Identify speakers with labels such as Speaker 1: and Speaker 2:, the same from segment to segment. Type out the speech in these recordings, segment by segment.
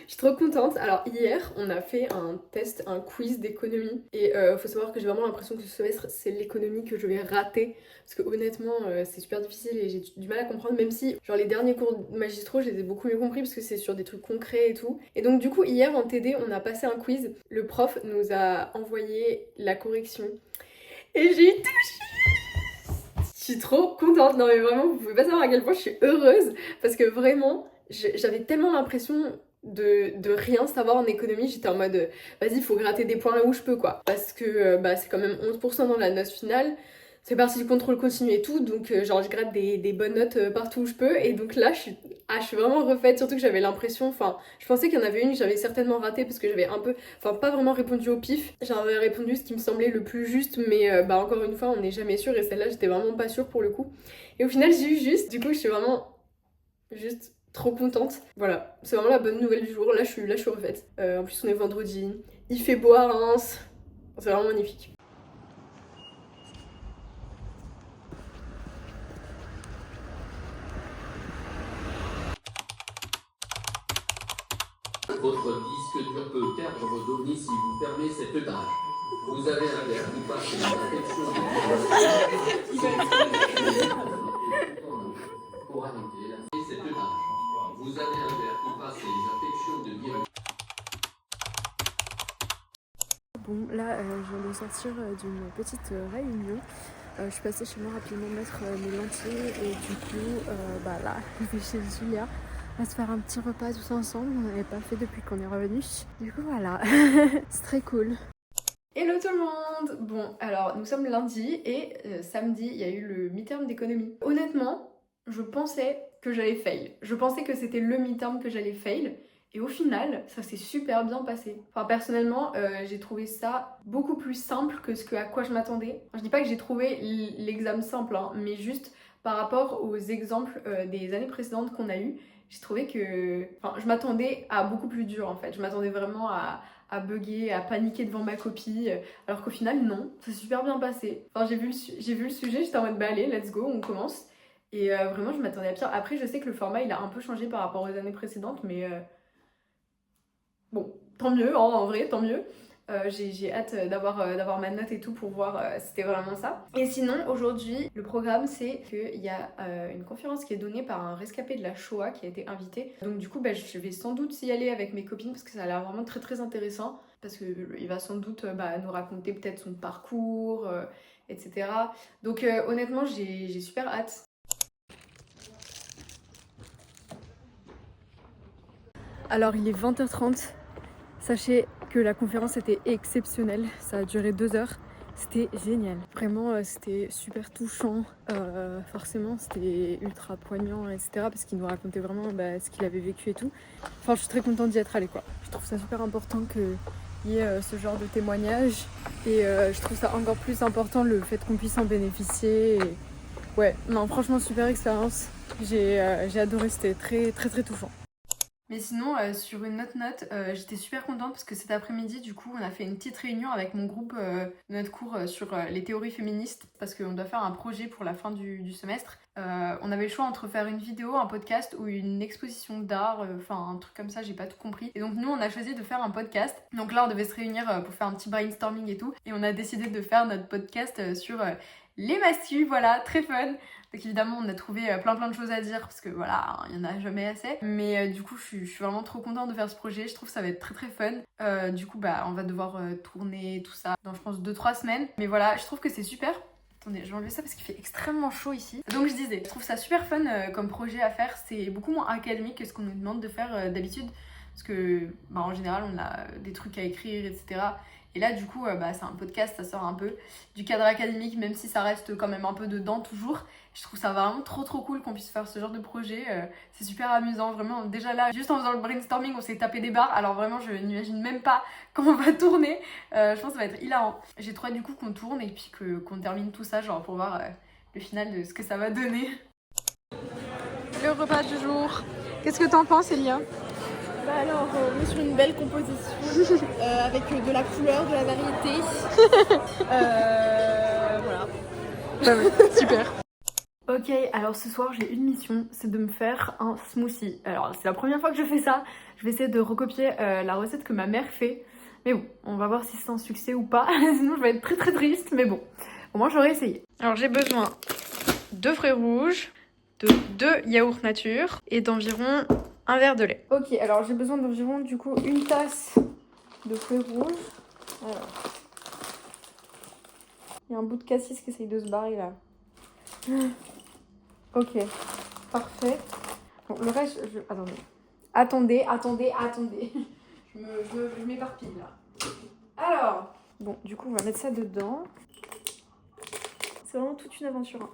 Speaker 1: Je suis trop contente. Alors hier, on a fait un test, un quiz d'économie. Et faut savoir que j'ai vraiment l'impression que ce semestre, c'est l'économie que je vais rater. Parce que honnêtement, c'est super difficile et j'ai du mal à comprendre. Même si, genre, les derniers cours magistraux, je les ai beaucoup mieux compris parce que c'est sur des trucs concrets et tout. Et donc, du coup, hier en TD, on a passé un quiz. Le prof nous a envoyé la correction. Et j'ai eu je suis trop contente, non mais vraiment, vous pouvez pas savoir à quel point je suis heureuse parce que vraiment, j'avais tellement l'impression de rien savoir en économie. J'étais en mode, vas-y, il faut gratter des points là où je peux quoi. Parce que c'est quand même 11% dans la note finale. C'est parti du contrôle continu et tout, donc genre je gratte des bonnes notes partout où je peux. Et donc là, je suis vraiment refaite, surtout que j'avais l'impression, enfin, je pensais qu'il y en avait une que j'avais certainement ratée parce que j'avais un peu, enfin pas vraiment répondu au pif. J'avais répondu ce qui me semblait le plus juste, mais encore une fois, on n'est jamais sûr et celle-là, j'étais vraiment pas sûre pour le coup. Et au final, j'ai eu juste, du coup, je suis vraiment juste trop contente. Voilà, c'est vraiment la bonne nouvelle du jour. Là, je suis refaite. En plus, on est vendredi, il fait beau à Reims, c'est vraiment magnifique.
Speaker 2: Votre disque dur peut perdre vos données si vous fermez cette tâche. Vous avez un verre qui passe une inspection pour arrêter cette tâche. Vous avez un verre qui passe les infections de virus.
Speaker 3: Bon, là, je viens de sortir d'une petite réunion. Je suis passée chez moi rapidement mettre mes lentilles et du coup, là, je vais chez Julia. On va se faire un petit repas tous ensemble, on n'avait pas fait depuis qu'on est revenu. Du coup voilà, c'est très cool.
Speaker 1: Hello tout le monde! Bon, alors nous sommes lundi et samedi il y a eu le midterm d'économie. Honnêtement, je pensais que j'allais fail. Je pensais que c'était le midterm que j'allais fail. Et au final, ça s'est super bien passé. Enfin, personnellement, j'ai trouvé ça beaucoup plus simple que à quoi je m'attendais. Enfin, je dis pas que j'ai trouvé l'examen simple, hein, mais juste par rapport aux exemples des années précédentes qu'on a eu, j'ai trouvé que... Enfin, je m'attendais à beaucoup plus dur en fait. Je m'attendais vraiment à bugger, à paniquer devant ma copie, alors qu'au final, non, ça s'est super bien passé. Enfin, j'ai vu le sujet, j'étais en mode, bah allez, let's go, on commence. Et vraiment, je m'attendais à pire. Après, je sais que le format, il a un peu changé par rapport aux années précédentes, mais bon, tant mieux, hein, en vrai, tant mieux. J'ai hâte d'avoir ma note et tout pour voir si c'était vraiment ça. Et sinon, aujourd'hui, le programme, c'est qu'il y a une conférence qui est donnée par un rescapé de la Shoah qui a été invité. Donc du coup, je vais sans doute y aller avec mes copines parce que ça a l'air vraiment très très intéressant. Parce qu'il va sans doute nous raconter peut-être son parcours, etc. Donc honnêtement, j'ai super hâte.
Speaker 3: Alors il est 20h30, sachez que la conférence était exceptionnelle, ça a duré 2 heures. C'était génial, vraiment c'était super touchant, forcément c'était ultra poignant etc. Parce qu'il nous racontait vraiment ce qu'il avait vécu et tout. Enfin je suis très contente d'y être allée quoi. Je trouve ça super important qu'il y ait ce genre de témoignage et je trouve ça encore plus important le fait qu'on puisse en bénéficier. Et... ouais, non franchement super expérience, j'ai adoré, c'était très très très touchant.
Speaker 1: Mais sinon, sur une autre note, j'étais super contente parce que cet après-midi, du coup, on a fait une petite réunion avec mon groupe de notre cours sur les théories féministes parce qu'on doit faire un projet pour la fin du semestre. On avait le choix entre faire une vidéo, un podcast ou une exposition d'art, enfin un truc comme ça, j'ai pas tout compris. Et donc nous, on a choisi de faire un podcast. Donc là, on devait se réunir pour faire un petit brainstorming et tout. Et on a décidé de faire notre podcast sur les mastus, voilà, très fun. Donc évidemment on a trouvé plein de choses à dire parce que voilà, il y en a jamais assez. Mais du coup je suis vraiment trop contente de faire ce projet, je trouve que ça va être très très fun. Du coup on va devoir tourner tout ça dans je pense 2-3 semaines. Mais voilà, je trouve que c'est super. Attendez, je vais enlever ça parce qu'il fait extrêmement chaud ici. Donc je disais, je trouve ça super fun comme projet à faire, c'est beaucoup moins académique que ce qu'on nous demande de faire d'habitude. Parce que en général on a des trucs à écrire, etc. Et là du coup c'est un podcast, ça sort un peu du cadre académique même si ça reste quand même un peu dedans toujours. Je trouve ça vraiment trop cool qu'on puisse faire ce genre de projet, c'est super amusant vraiment. Déjà là, juste en faisant le brainstorming on s'est tapé des barres, alors vraiment je n'imagine même pas comment on va tourner. Je pense que ça va être hilarant. J'ai trop hâte du coup qu'on tourne et puis qu'on termine tout ça genre pour voir le final de ce que ça va donner.
Speaker 3: Le repas du jour, qu'est-ce que t'en penses Elia?
Speaker 4: Alors, on est sur une belle composition avec de la couleur, de la variété. Voilà.
Speaker 3: Bah ouais, super. Ok, alors ce soir j'ai une mission, c'est de me faire un smoothie. Alors c'est la première fois que je fais ça, je vais essayer de recopier la recette que ma mère fait. Mais bon, on va voir si c'est un succès ou pas, sinon je vais être très triste, mais bon, au moins j'aurais essayé. Alors j'ai besoin de fruits rouges, de 2 yaourts nature et d'environ un verre de lait. Ok, alors j'ai besoin d'environ du coup une tasse de fruits rouges. Alors, il y a un bout de cassis qui essaye de se barrer là. Ok, parfait. Bon, le reste, Attendez. Je m'éparpille là. Alors, bon, du coup, on va mettre ça dedans. C'est vraiment toute une aventure. Hein.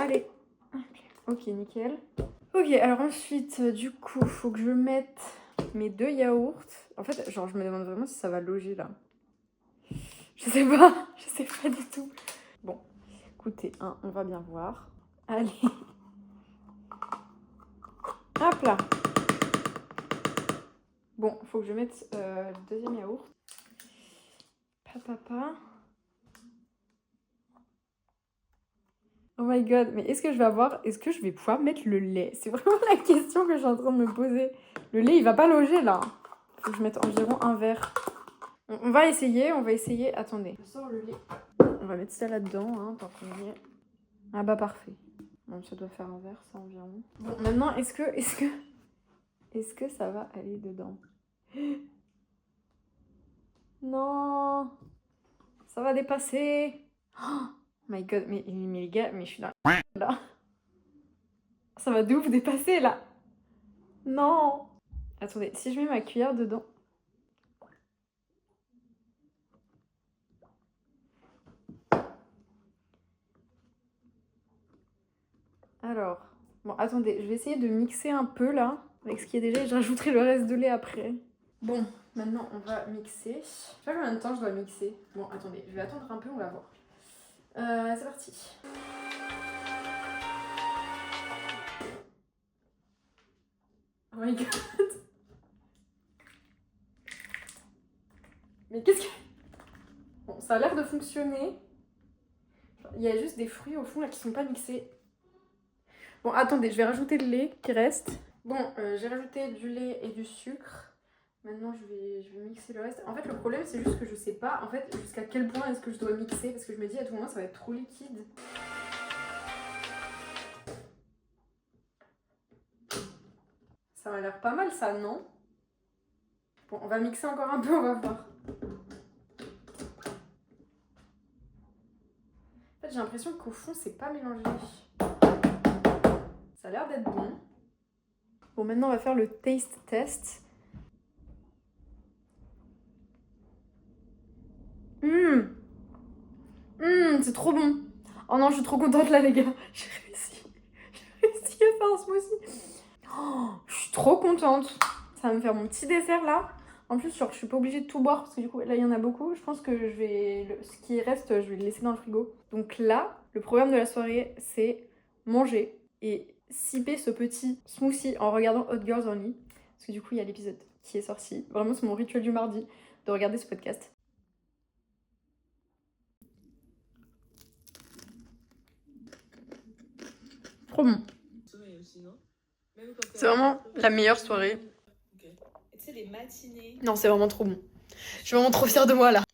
Speaker 3: Allez. Ok, nickel. Ok, alors ensuite, du coup, faut que je mette mes 2 yaourts. En fait, genre, je me demande vraiment si ça va loger là. Je sais pas du tout. Bon, écoutez, hein, on va bien voir. Allez. Hop là. Bon, faut que je mette le deuxième yaourt. Papa. Oh my god, mais est-ce que je vais pouvoir mettre le lait? C'est vraiment la question que je suis en train de me poser. Le lait, il va pas loger là. Faut que je mette environ un verre. On va essayer. Attendez. Je sors le lait. On va mettre ça là-dedans, hein, tant qu'on y est. Ah bah parfait. Bon, ça doit faire un verre, ça environ. Bon, maintenant, est-ce que ça va aller dedans? Non, ça va dépasser. Oh my god, mais les gars, mais je suis là. Ça va de ouf dépasser là. Non. Attendez, si je mets ma cuillère dedans. Alors, bon, attendez, je vais essayer de mixer un peu là, avec ce qui est déjà, et je rajouterai le reste de lait après. Bon, maintenant on va mixer. Je sais pas combien de temps je dois mixer. Bon, attendez, je vais attendre un peu, on va voir. C'est parti. Oh my god. Mais qu'est-ce que... Bon, ça a l'air de fonctionner. Il y a juste des fruits au fond là qui sont pas mixés. Bon, attendez, je vais rajouter le lait qui reste. Bon, j'ai rajouté du lait et du sucre. Maintenant, je vais mixer le reste. En fait, le problème, c'est juste que je sais pas, en fait, jusqu'à quel point est-ce que je dois mixer. Parce que je me dis, à tout moment, ça va être trop liquide. Ça m'a l'air pas mal, ça, non? Bon, on va mixer encore un peu, on va voir. En fait, j'ai l'impression qu'au fond, c'est pas mélangé. Ça a l'air d'être bon. Bon, maintenant, on va faire le taste test. C'est trop bon. Oh non, je suis trop contente là, les gars. J'ai réussi à faire un smoothie. Oh, je suis trop contente. Ça va me faire mon petit dessert là. En plus, genre, je suis pas obligée de tout boire parce que du coup, là, il y en a beaucoup. Je pense que ce qui reste, je vais le laisser dans le frigo. Donc là, le programme de la soirée, c'est manger et siper ce petit smoothie en regardant Hot Girls Only. Parce que du coup, il y a l'épisode qui est sorti. Vraiment, c'est mon rituel du mardi de regarder ce podcast. Trop bon. C'est vraiment la meilleure soirée. Non, c'est vraiment trop bon. Je suis vraiment trop fière de moi là.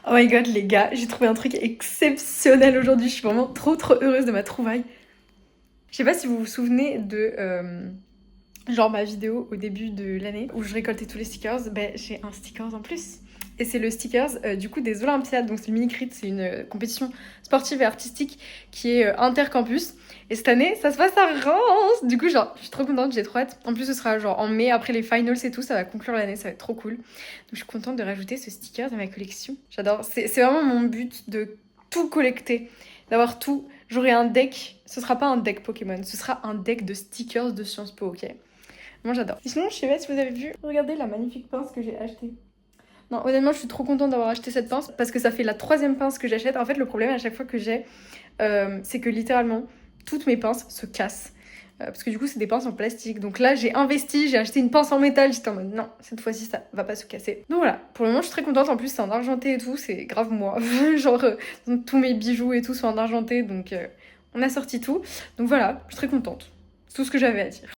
Speaker 3: Oh my god les gars, j'ai trouvé un truc exceptionnel aujourd'hui. Je suis vraiment trop heureuse de ma trouvaille. Je sais pas si vous vous souvenez de genre ma vidéo au début de l'année où je récoltais tous les stickers. Ben j'ai un stickers en plus. Et c'est le stickers du coup des Olympiades. Donc c'est le mini-crit, c'est une compétition sportive et artistique qui est intercampus. Et cette année, ça se passe à Reims. Du coup, genre, je suis trop contente, j'ai trop hâte. En plus, ce sera genre en mai, après les finals et tout, ça va conclure l'année, ça va être trop cool. Donc, je suis contente de rajouter ce sticker dans ma collection. J'adore, c'est vraiment mon but de tout collecter, d'avoir tout. J'aurai un deck, ce sera pas un deck Pokémon, ce sera un deck de stickers de Sciences Po, ok? Moi j'adore. Et sinon je sais pas si vous avez vu, regardez la magnifique pince que j'ai achetée. Non, honnêtement je suis trop contente d'avoir acheté cette pince parce que ça fait la 3e pince que j'achète. En fait le problème à chaque fois que j'ai c'est que littéralement toutes mes pinces se cassent. Parce que du coup c'est des pinces en plastique. Donc là j'ai investi, j'ai acheté une pince en métal. J'étais en mode non, cette fois-ci ça va pas se casser. Donc voilà, pour le moment je suis très contente. En plus c'est en argenté et tout, c'est grave moi. Genre tous mes bijoux et tout sont en argenté. Donc on a sorti tout. Donc voilà, je suis très contente. C'est tout ce que j'avais à dire.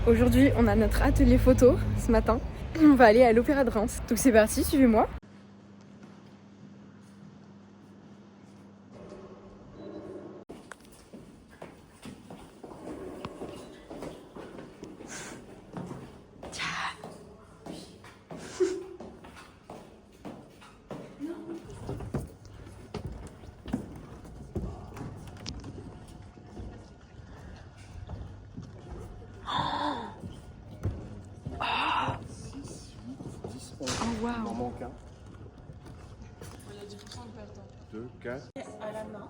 Speaker 3: Aujourd'hui on a notre atelier photo ce matin. On va aller à l'Opéra de Reims. Donc c'est parti, suivez-moi. Oh waouh.
Speaker 5: Il en manque un. Il y a 10% de perte. 2, 4.
Speaker 6: À la main,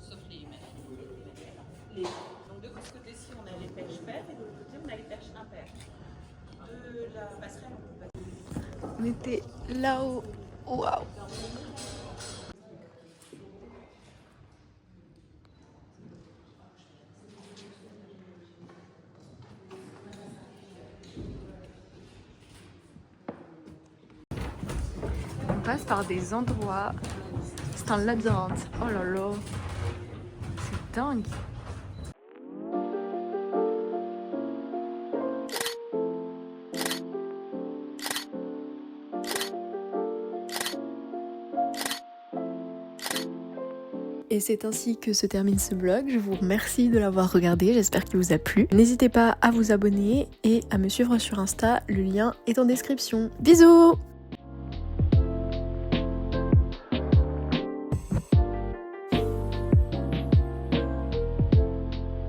Speaker 6: sauf les mains. Donc de ce côté-ci, on a les perches paires et de l'autre côté, on a les perches impaires. De la passerelle,
Speaker 3: On était là-haut. Waouh. On passe par des endroits. C'est un labyrinthe. Oh là là. C'est dingue. Et c'est ainsi que se termine ce vlog. Je vous remercie de l'avoir regardé, j'espère qu'il vous a plu. N'hésitez pas à vous abonner et à me suivre sur Insta, le lien est en description. Bisous!